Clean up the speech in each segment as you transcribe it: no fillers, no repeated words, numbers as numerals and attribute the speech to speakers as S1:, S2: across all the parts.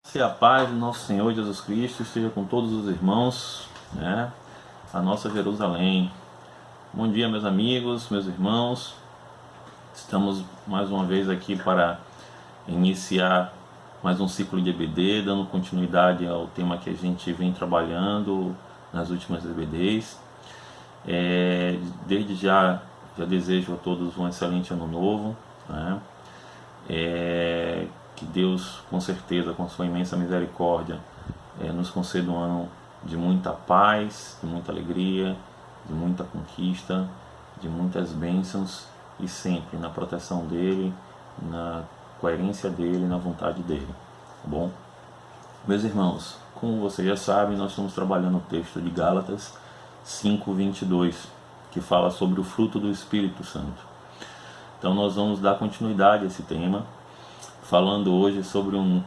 S1: Se a paz do nosso Senhor Jesus Cristo esteja com todos os irmãos, né? A nossa Jerusalém. Bom dia, meus amigos, meus irmãos. Estamos mais uma vez aqui para iniciar mais um ciclo de EBD, dando continuidade ao tema que a gente vem trabalhando nas últimas EBDs. Desde já desejo a todos um excelente ano novo, né? Que Deus, com certeza, com sua imensa misericórdia, nos conceda um ano de muita paz, de muita alegria, de muita conquista, de muitas bênçãos e sempre na proteção dele, na coerência dele, na vontade dele, tá bom? Meus irmãos, como vocês já sabem, nós estamos trabalhando o texto de Gálatas 5:22, que fala sobre o fruto do Espírito Santo. Então nós vamos dar continuidade a esse tema, falando hoje sobre um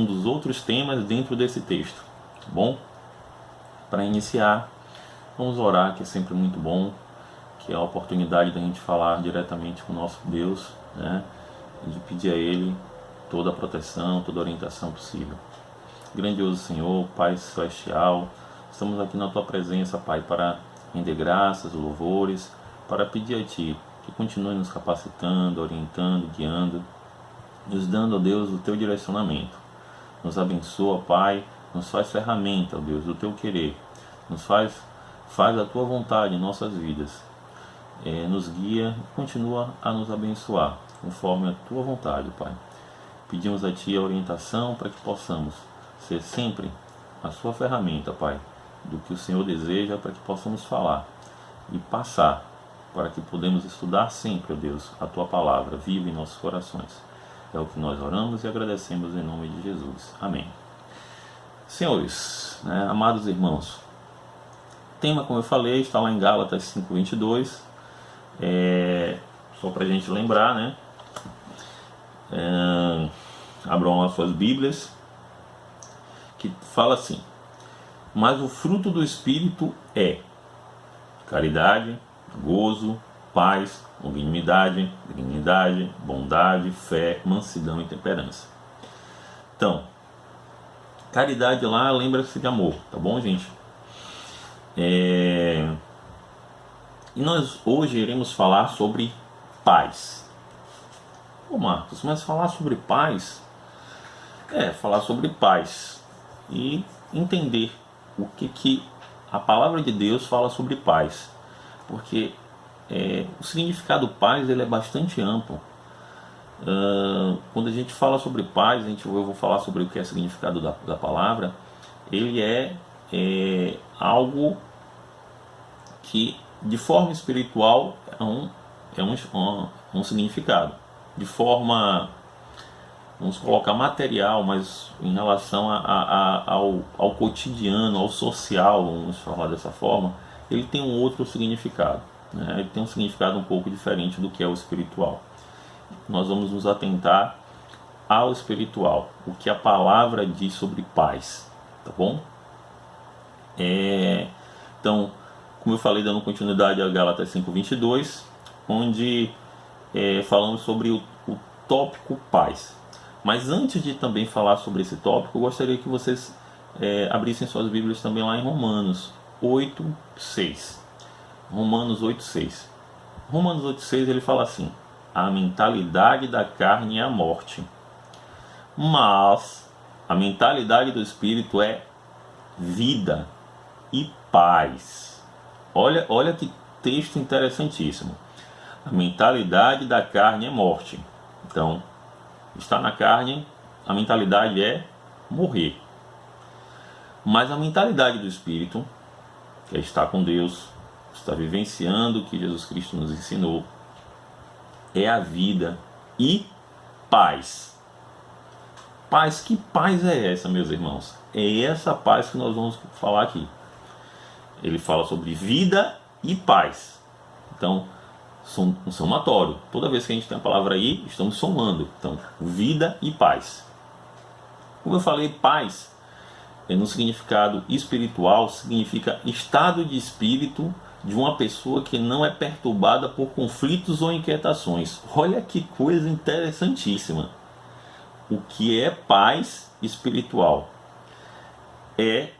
S1: dos outros temas dentro desse texto, tá bom? Para iniciar, vamos orar, que é sempre muito bom, que é a oportunidade da gente falar diretamente com o nosso Deus, né? E de pedir a Ele toda a proteção, toda a orientação possível. Grandioso Senhor, Pai Celestial, estamos aqui na Tua presença, Pai, para render graças, louvores, para pedir a Ti que continue nos capacitando, orientando, guiando, nos dando, ó Deus, o Teu direcionamento. Nos abençoa, Pai, nos faz ferramenta, ó Deus, do Teu querer. Nos faz a Tua vontade em nossas vidas. Nos guia e continua a nos abençoar, conforme a Tua vontade, Pai. Pedimos a Ti a orientação para que possamos ser sempre a Sua ferramenta, Pai, do que o Senhor deseja, para que possamos falar e passar, para que podemos estudar sempre, ó Deus, a Tua palavra viva em nossos corações. É o que nós oramos e agradecemos em nome de Jesus. Amém. Senhores, né, amados irmãos, o tema, como eu falei, está lá em Gálatas 5:22. Só para a gente lembrar, né? Abram as suas Bíblias, que fala assim: mas o fruto do Espírito é caridade, gozo, paz, longanimidade, benignidade, bondade, fé, mansidão e temperança. Então, caridade lá lembra-se de amor, tá bom, gente? E nós hoje iremos falar sobre paz. Ô Marcos, mas falar sobre paz falar sobre paz e entender o que a palavra de Deus fala sobre paz, porque o significado paz ele é bastante amplo. Quando a gente fala sobre paz, eu vou falar sobre o que é o significado da palavra. Ele é algo que de forma espiritual é um significado, de forma, vamos colocar, material, mas em relação ao cotidiano, ao social, vamos falar dessa forma, ele tem um outro significado, né? Ele tem um significado um pouco diferente do que é o espiritual. Nós vamos nos atentar ao espiritual, o que a palavra diz sobre paz, tá bom? Então, como eu falei, dando continuidade a Gálatas 5:22, onde falamos sobre o tópico paz. Mas antes de também falar sobre esse tópico, eu gostaria que vocês abrissem suas Bíblias também lá em Romanos 8:6. Romanos 8:6. Romanos 8:6 ele fala assim: a mentalidade da carne é a morte, mas a mentalidade do Espírito é vida e paz. Olha que texto interessantíssimo. A mentalidade da carne é morte. Então, está na carne, a mentalidade é morrer. Mas a mentalidade do Espírito, que é estar com Deus, está vivenciando o que Jesus Cristo nos ensinou, é a vida e paz. Paz, que paz é essa, meus irmãos? É essa paz que nós vamos falar aqui. Ele fala sobre vida e paz. Então, um somatório. Toda vez que a gente tem a palavra aí, estamos somando. Então, vida e paz. Como eu falei, paz, no significado espiritual, significa estado de espírito de uma pessoa que não é perturbada por conflitos ou inquietações. Olha que coisa interessantíssima. O que é paz espiritual é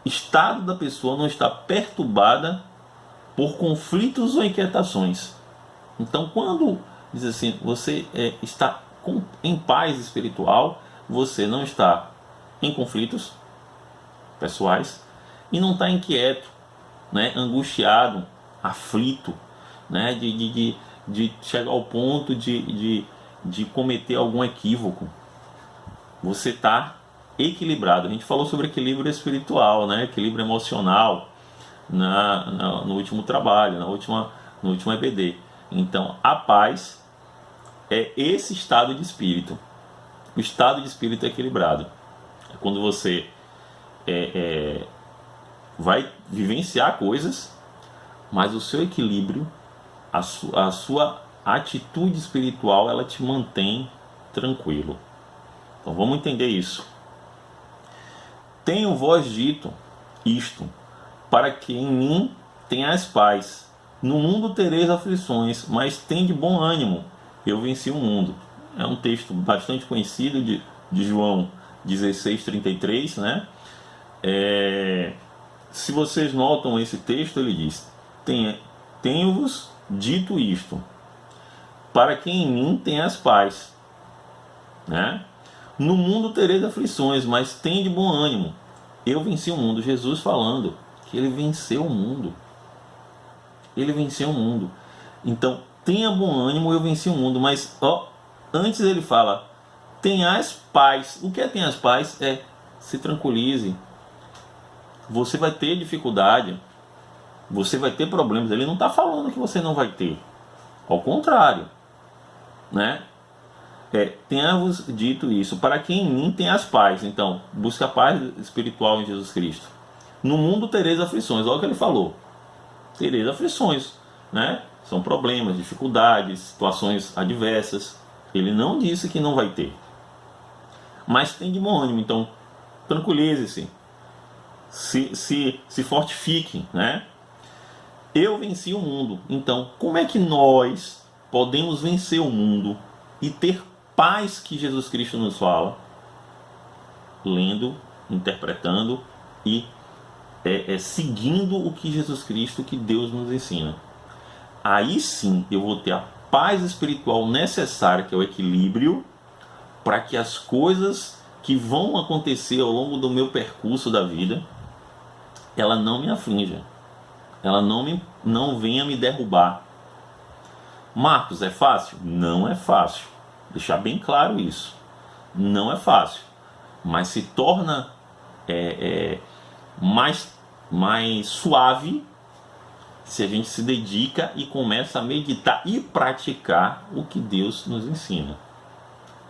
S1: estado da pessoa não estar perturbada por conflitos ou inquietações. Então, quando diz assim, você está em paz espiritual, você não está em conflitos pessoais e não está inquieto, né, angustiado, aflito, né, de chegar ao ponto de cometer algum equívoco. Você está equilibrado. A gente falou sobre equilíbrio espiritual, né, equilíbrio emocional no último trabalho, no último EBD. Então, a paz é esse estado de espírito. O estado de espírito é equilibrado. É quando você vai vivenciar coisas, mas o seu equilíbrio, a sua atitude espiritual, ela te mantém tranquilo. Então vamos entender isso. Tenho vós dito isto, para que em mim tenhais paz. No mundo tereis aflições, mas tende bom ânimo, eu venci o mundo. É um texto bastante conhecido de João 16:33, né? Se vocês notam esse texto, ele diz: tenho-vos dito isto, para que em mim tenhas paz, né? No mundo tereis aflições, mas tende bom ânimo, eu venci o mundo. Jesus falando que ele venceu o mundo. Ele venceu o mundo. Então, tenha bom ânimo, eu venci o mundo. Mas, antes ele fala, tenhas paz. O que é tenhas paz? É, se tranquilize. Você vai ter dificuldade, você vai ter problemas. Ele não está falando que você não vai ter. Ao contrário, né? Tenha-vos dito isso, para que em mim tenhas paz. Então, busca a paz espiritual em Jesus Cristo. No mundo tereis aflições. Olha o que ele falou. Tereis aflições, né? São problemas, dificuldades, situações adversas. Ele não disse que não vai ter. Mas tem de bom ânimo. Então, tranquilize-se. Se fortifiquem, né? Eu venci o mundo. Então, como é que nós podemos vencer o mundo e ter paz que Jesus Cristo nos fala? Lendo, interpretando e seguindo o que Jesus Cristo, que Deus nos ensina. Aí sim eu vou ter a paz espiritual necessária, que é o equilíbrio, para que as coisas que vão acontecer ao longo do meu percurso da vida, ela não me aflinja, ela não venha me derrubar. Marcos, é fácil? Não é fácil. Deixar bem claro isso. Não é fácil. Mas se torna mais suave se a gente se dedica e começa a meditar e praticar o que Deus nos ensina.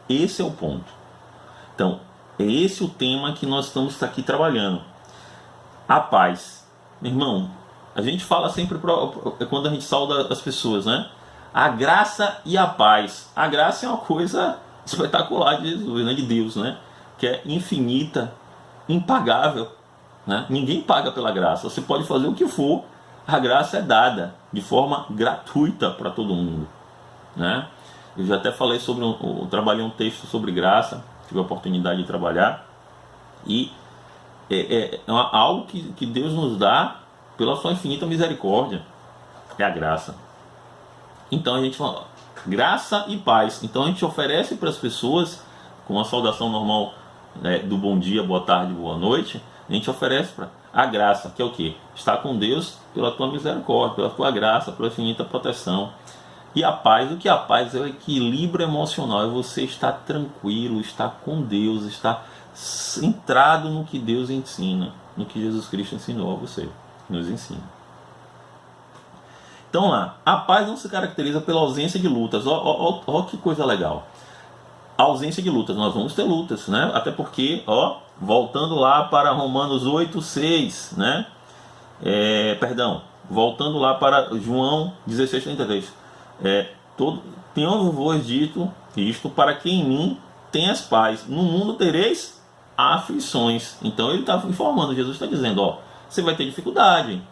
S1: Esse é o ponto. Então, é esse o tema que nós estamos aqui trabalhando. A paz. Meu irmão, a gente fala sempre quando a gente sauda as pessoas, né? A graça e a paz. A graça é uma coisa espetacular de Jesus, né? De Deus, né? Que é infinita, impagável, né? Ninguém paga pela graça. Você pode fazer o que for, a graça é dada de forma gratuita para todo mundo, né? Eu já até falei sobre trabalhei um texto sobre graça, tive a oportunidade de trabalhar, e é algo que Deus nos dá pela sua infinita misericórdia, é a graça. Então a gente fala graça e paz. Então a gente oferece para as pessoas, com a saudação normal, do bom dia, boa tarde, boa noite, a gente oferece para a graça, que é o quê? Estar com Deus pela tua misericórdia, pela tua graça, pela infinita proteção. E a paz, o que é a paz? É o equilíbrio emocional, é você estar tranquilo, estar com Deus, estar centrado no que Deus ensina, no que Jesus Cristo ensinou a você, nos ensina. Então lá, a paz não se caracteriza pela ausência de lutas. Ó que coisa legal. A ausência de lutas, nós vamos ter lutas, né? Até porque, voltando lá para Romanos 8:6, né? Voltando lá para João 16:33. Tenho-vos dito isto, para que em mim tenhas paz. No mundo tereis aflições. Então ele está informando, Jesus está dizendo, você vai ter dificuldade,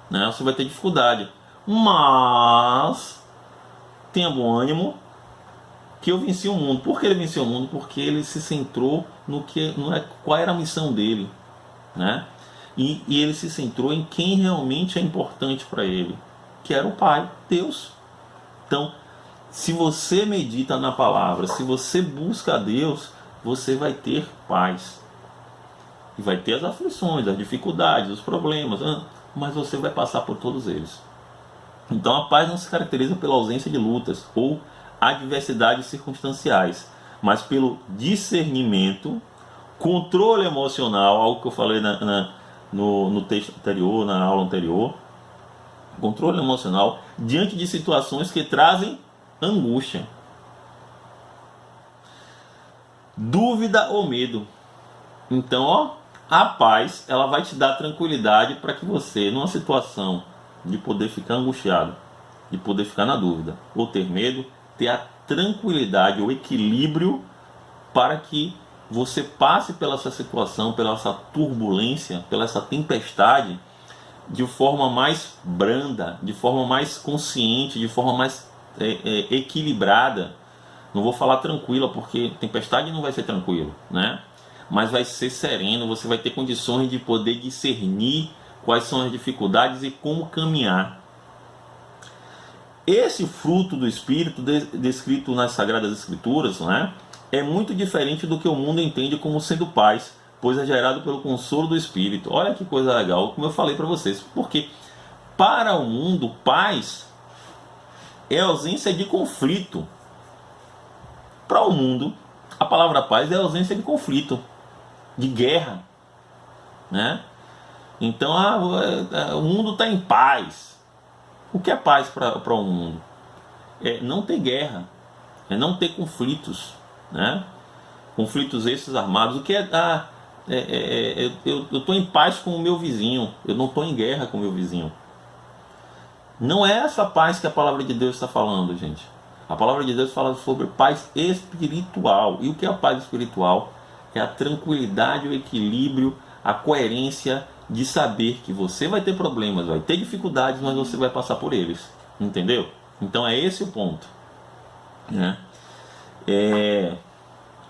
S1: né? Você vai ter dificuldade, mas tenha bom ânimo, que eu venci o mundo. Por que ele venceu o mundo? Porque ele se centrou no que, não é, qual era a missão dele, né? E ele se centrou em quem realmente é importante para ele, que era o Pai, Deus. Então, se você medita na palavra, se você busca a Deus, você vai ter paz. E vai ter as aflições, as dificuldades, os problemas, mas você vai passar por todos eles. Então a paz não se caracteriza pela ausência de lutas ou adversidades circunstanciais, mas pelo discernimento, controle emocional, algo que eu falei no texto anterior, na aula anterior, controle emocional diante de situações que trazem angústia, dúvida ou medo. Então, a paz, ela vai te dar tranquilidade para que você, numa situação de poder ficar angustiado, de poder ficar na dúvida ou ter medo, ter a tranquilidade, o equilíbrio para que você passe pela essa situação, pela essa turbulência, pela essa tempestade de forma mais branda, de forma mais consciente, de forma mais equilibrada. Não vou falar tranquila, porque tempestade não vai ser tranquilo, né? Mas vai ser sereno, você vai ter condições de poder discernir quais são as dificuldades e como caminhar. Esse fruto do Espírito descrito nas Sagradas Escrituras, né, é muito diferente do que o mundo entende como sendo paz, pois é gerado pelo consolo do Espírito. Olha que coisa legal, como eu falei para vocês, porque para o mundo, paz é ausência de conflito. Para o mundo, a palavra paz é ausência de conflito, de guerra, né? Então o mundo está em paz. O que é paz para o mundo? É não ter guerra, é não ter conflitos, né? Conflitos esses armados. O que eu estou em paz com o meu vizinho, eu não estou em guerra com o meu vizinho. Não é essa paz que a palavra de Deus está falando, gente. A palavra de Deus fala sobre paz espiritual. E o que é a paz espiritual? É a tranquilidade, o equilíbrio, a coerência de saber que você vai ter problemas, vai ter dificuldades, mas você vai passar por eles. Entendeu? Então é esse o ponto, né?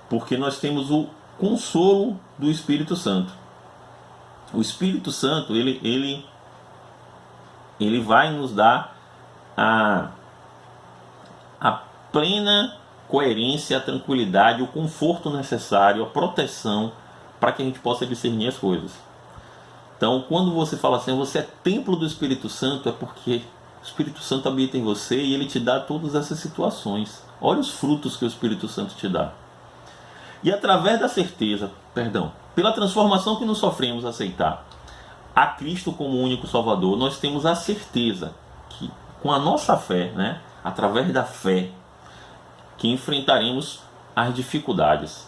S1: Porque nós temos o consolo do Espírito Santo. O Espírito Santo, ele vai nos dar a plena coerência, a tranquilidade, o conforto necessário, a proteção para que a gente possa discernir as coisas. Então, quando você fala assim, você é templo do Espírito Santo, é porque o Espírito Santo habita em você e ele te dá todas essas situações. Olha os frutos que o Espírito Santo te dá. E através da certeza, pela transformação que nos sofremos aceitar a Cristo como único Salvador, nós temos a certeza que com a nossa fé, né, através da fé, que enfrentaremos as dificuldades,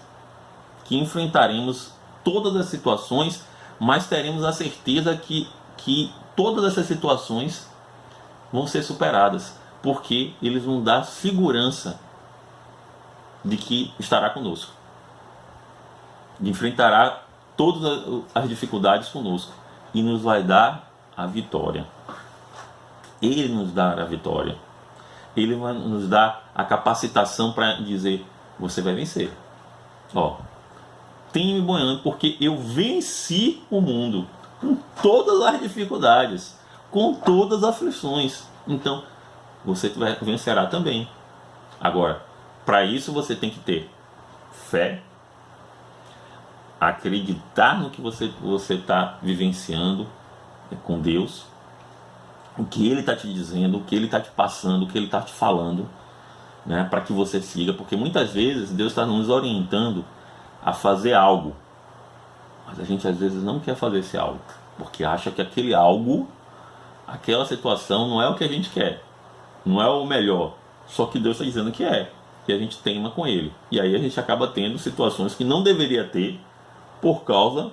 S1: que enfrentaremos todas as situações, mas teremos a certeza que todas essas situações vão ser superadas, porque eles vão dar segurança de que estará conosco, de enfrentará todas as dificuldades conosco e nos vai dar a vitória. Ele nos dará a vitória. Ele vai nos dar a capacitação para dizer, você vai vencer. Tenha-me bom ânimo, porque eu venci o mundo com todas as dificuldades, com todas as aflições. Então, você vencerá também. Agora, para isso você tem que ter fé, acreditar no que você está vivenciando com Deus, o que Ele está te dizendo, o que Ele está te passando, o que Ele está te falando, né, para que você siga, porque muitas vezes Deus está nos orientando a fazer algo, mas a gente às vezes não quer fazer esse algo, porque acha que aquele algo, aquela situação não é o que a gente quer, não é o melhor, só que Deus está dizendo que é, que a gente teima com Ele, e aí a gente acaba tendo situações que não deveria ter, por causa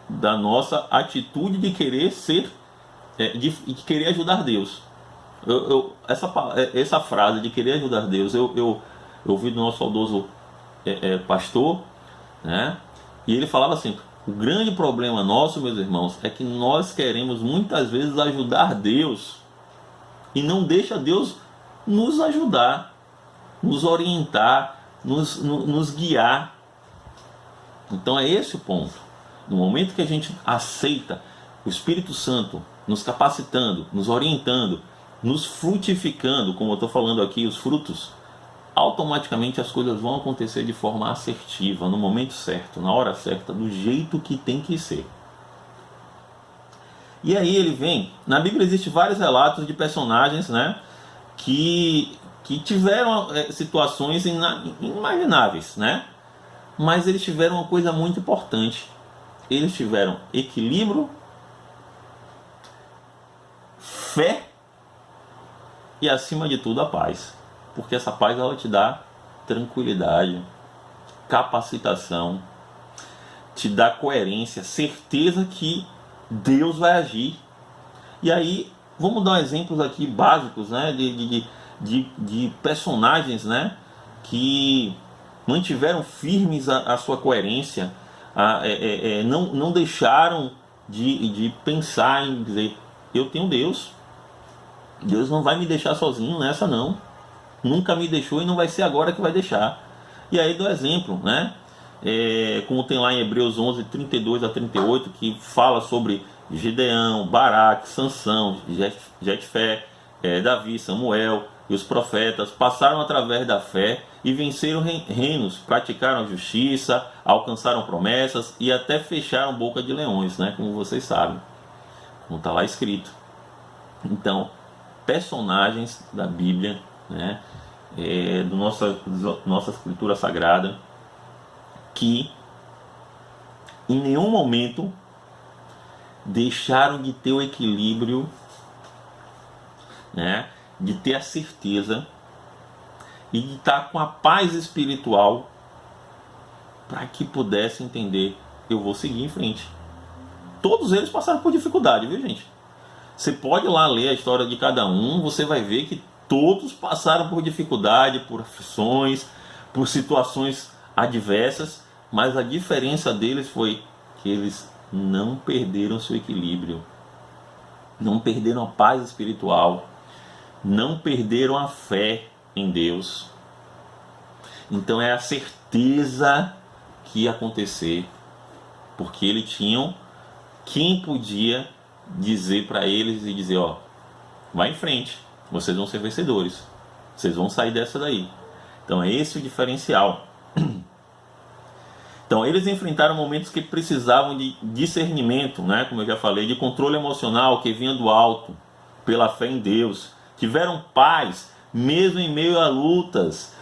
S1: da nossa atitude de querer ser, de querer ajudar Deus. Essa frase de querer ajudar Deus, eu ouvi do nosso saudoso pastor, né? E ele falava assim, o grande problema nosso, meus irmãos, é que nós queremos muitas vezes ajudar Deus e não deixa Deus nos ajudar, nos orientar, nos guiar. Então é esse o ponto. No momento que a gente aceita o Espírito Santo nos capacitando, nos orientando, nos frutificando, como eu estou falando aqui, os frutos, automaticamente as coisas vão acontecer de forma assertiva, no momento certo, na hora certa, do jeito que tem que ser. E aí ele vem, na Bíblia existem vários relatos de personagens, né, que tiveram situações inimagináveis, né, mas eles tiveram uma coisa muito importante. Eles tiveram equilíbrio, fé e, acima de tudo, a paz. Porque essa paz, ela te dá tranquilidade, capacitação, te dá coerência, certeza que Deus vai agir. E aí, vamos dar exemplos aqui básicos, né, de personagens, né, que mantiveram firmes a sua coerência, não deixaram de pensar em dizer: eu tenho Deus, Deus não vai me deixar sozinho nessa não, nunca me deixou e não vai ser agora que vai deixar. E aí do exemplo, né, como tem lá em Hebreus 11, 32 a 38, que fala sobre Gideão, Baraque, Sansão, Jefté, Davi, Samuel e os profetas passaram através da fé e venceram reinos, praticaram justiça, alcançaram promessas e até fecharam boca de leões, né, como vocês sabem, como está lá escrito. Então, personagens da Bíblia, né, nossa escritura sagrada, que em nenhum momento deixaram de ter o equilíbrio, né, de ter a certeza e de estar com a paz espiritual para que pudesse entender: eu vou seguir em frente. Todos eles passaram por dificuldade, viu, gente? Você pode lá ler a história de cada um, você vai ver que todos passaram por dificuldade, por aflições, por situações adversas, mas a diferença deles foi que eles não perderam seu equilíbrio, não perderam a paz espiritual, não perderam a fé em Deus. Então é a certeza que ia acontecer, porque eles tinham quem podia dizer para eles e dizer: ó, vai em frente, vocês vão ser vencedores, vocês vão sair dessa daí. Então é esse o diferencial. Então eles enfrentaram momentos que precisavam de discernimento, né, como eu já falei, de controle emocional que vinha do alto, pela fé em Deus. Tiveram paz mesmo em meio a lutas.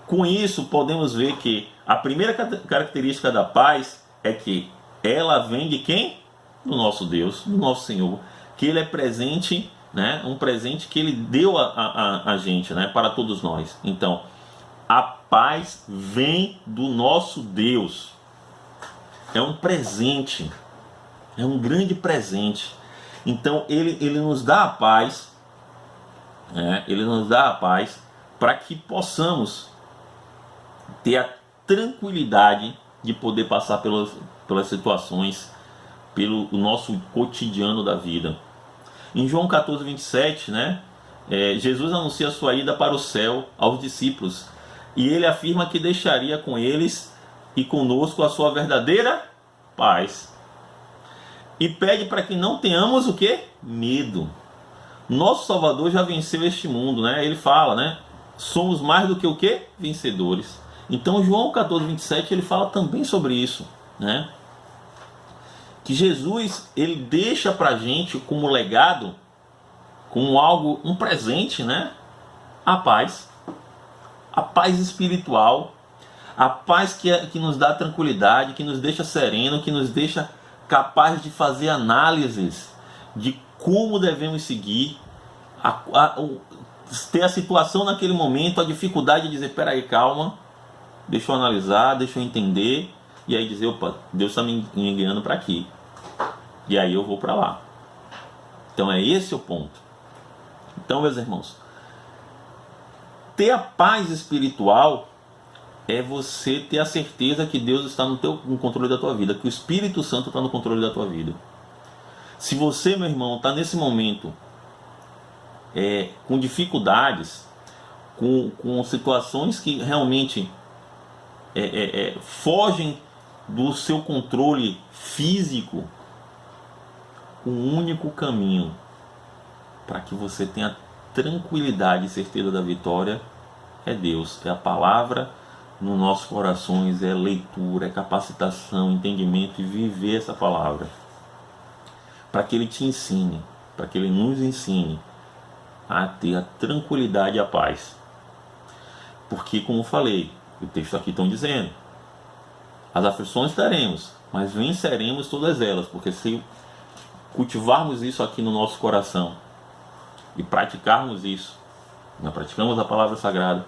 S1: Com isso podemos ver que a primeira característica da paz é que ela vem de quem? Do nosso Deus, do nosso Senhor, que Ele é presente, né, um presente que Ele deu a gente, né, para todos nós. Então a paz vem do nosso Deus, é um presente, é um grande presente. Então ele nos dá a paz, ele nos dá a paz para que possamos ter a tranquilidade de poder passar pelas situações, pelo nosso cotidiano da vida. Em João 14, 27, né, Jesus anuncia a sua ida para o céu aos discípulos, e ele afirma que deixaria com eles e conosco a sua verdadeira paz. E pede para que não tenhamos o quê? Medo. Nosso Salvador já venceu este mundo, né? Ele fala, né? Somos mais do que o quê? Vencedores. Então João 14, 27, ele fala também sobre isso, né? Que Jesus, ele deixa para a gente como legado, como algo, um presente, né? A paz espiritual, a paz que nos dá tranquilidade, que nos deixa sereno, que nos deixa capaz de fazer análises de como devemos seguir, ter a situação naquele momento, a dificuldade de dizer: peraí, calma, deixa eu analisar, deixa eu entender, e aí dizer: opa, Deus está me enviando para aqui, e aí eu vou para lá. Então é esse o ponto. Então, meus irmãos, ter a paz espiritual é você ter a certeza que Deus está no controle da tua vida, que o Espírito Santo está no controle da tua vida. Se você, meu irmão, está nesse momento com dificuldades, com situações que realmente fogem do seu controle físico, o único caminho para que você tenha tranquilidade e certeza da vitória é Deus, é a palavra nos nossos corações, é leitura, é capacitação, entendimento e viver essa palavra. Para que Ele te ensine, para que Ele nos ensine a ter a tranquilidade e a paz. Porque, como eu falei, o texto aqui estão dizendo, as aflições teremos, mas venceremos todas elas, porque se cultivarmos isso aqui no nosso coração e praticarmos isso, nós praticamos a palavra sagrada,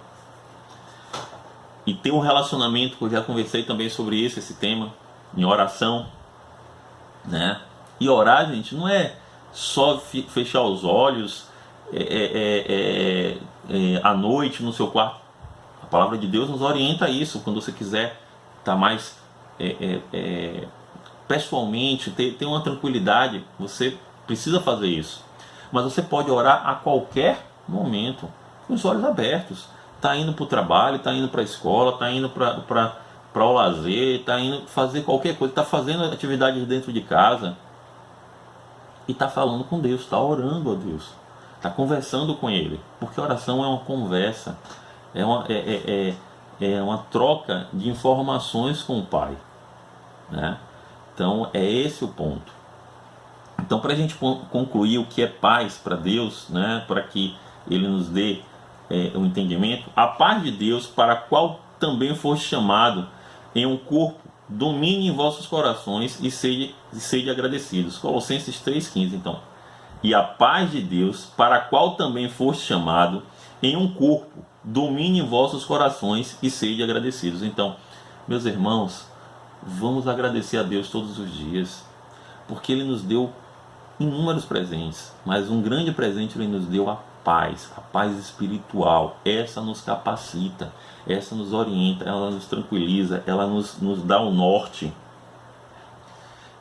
S1: e ter um relacionamento, que eu já conversei também sobre isso, esse tema, em oração, né? E orar, gente, não é só fechar os olhos à noite no seu quarto. A palavra de Deus nos orienta a isso. Quando você quiser estar mais pessoalmente, ter uma tranquilidade, você precisa fazer isso. Mas você pode orar a qualquer momento, com os olhos abertos. Está indo para o trabalho, está indo para a escola, está indo para o lazer, está indo fazer qualquer coisa, está fazendo atividade dentro de casa e está falando com Deus, está orando a Deus, está conversando com Ele, porque oração é uma conversa, é uma troca de informações com o Pai, né? Então é esse o ponto. Então, para a gente concluir o que é paz para Deus, né, para que Ele nos dê o entendimento, a paz de Deus, para a qual também foste chamado em um corpo, domine em vossos corações e sede agradecidos. Colossenses 3,15. Então, e a paz de Deus, para a qual também foste chamado em um corpo, domine em vossos corações e sede agradecidos. Então, meus irmãos, vamos agradecer a Deus todos os dias, porque Ele nos deu inúmeros presentes, mas um grande presente Ele nos deu, a paz espiritual. Essa nos capacita, essa nos orienta, ela nos tranquiliza, ela nos dá o norte.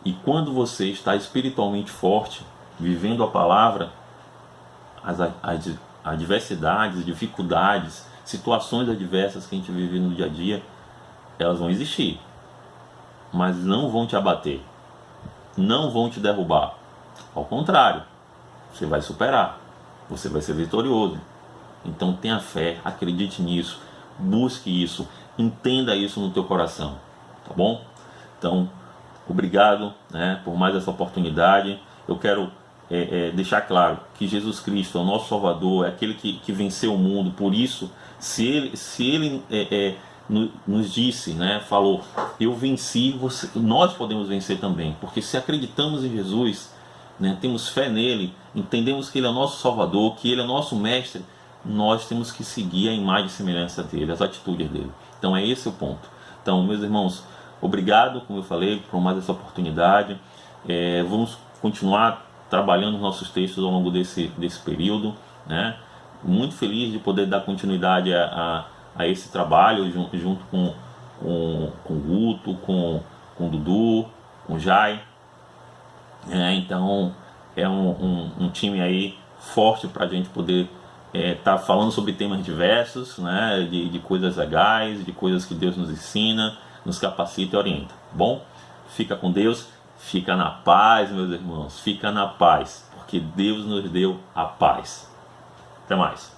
S1: E quando você está espiritualmente forte, vivendo a palavra, as adversidades, dificuldades, situações adversas que a gente vive no dia a dia, elas vão existir, mas não vão te abater, não vão te derrubar. Ao contrário, você vai superar, você vai ser vitorioso. Então tenha fé, acredite nisso, busque isso, entenda isso no teu coração, tá bom? Então, obrigado, né, por mais essa oportunidade. Eu quero deixar claro que Jesus Cristo é o nosso Salvador, é aquele que venceu o mundo. Por isso, se ele nos disse, né, falou, eu venci, nós podemos vencer também, porque se acreditamos em Jesus, né, temos fé nele, entendemos que ele é o nosso Salvador, que ele é o nosso Mestre, nós temos que seguir a imagem e semelhança dele, as atitudes dele. Então é esse o ponto. Então, meus irmãos, obrigado, como eu falei, por mais essa oportunidade. Vamos continuar trabalhando os nossos textos ao longo desse período, né? Muito feliz de poder dar continuidade a esse trabalho junto com o Guto, com o Dudu, com o Jai. Então é um time aí forte para a gente poder estar falando sobre temas diversos, né, de coisas legais, de coisas que Deus nos ensina, nos capacita e orienta. Bom, fica com Deus, fica na paz, meus irmãos, fica na paz, porque Deus nos deu a paz. Até mais.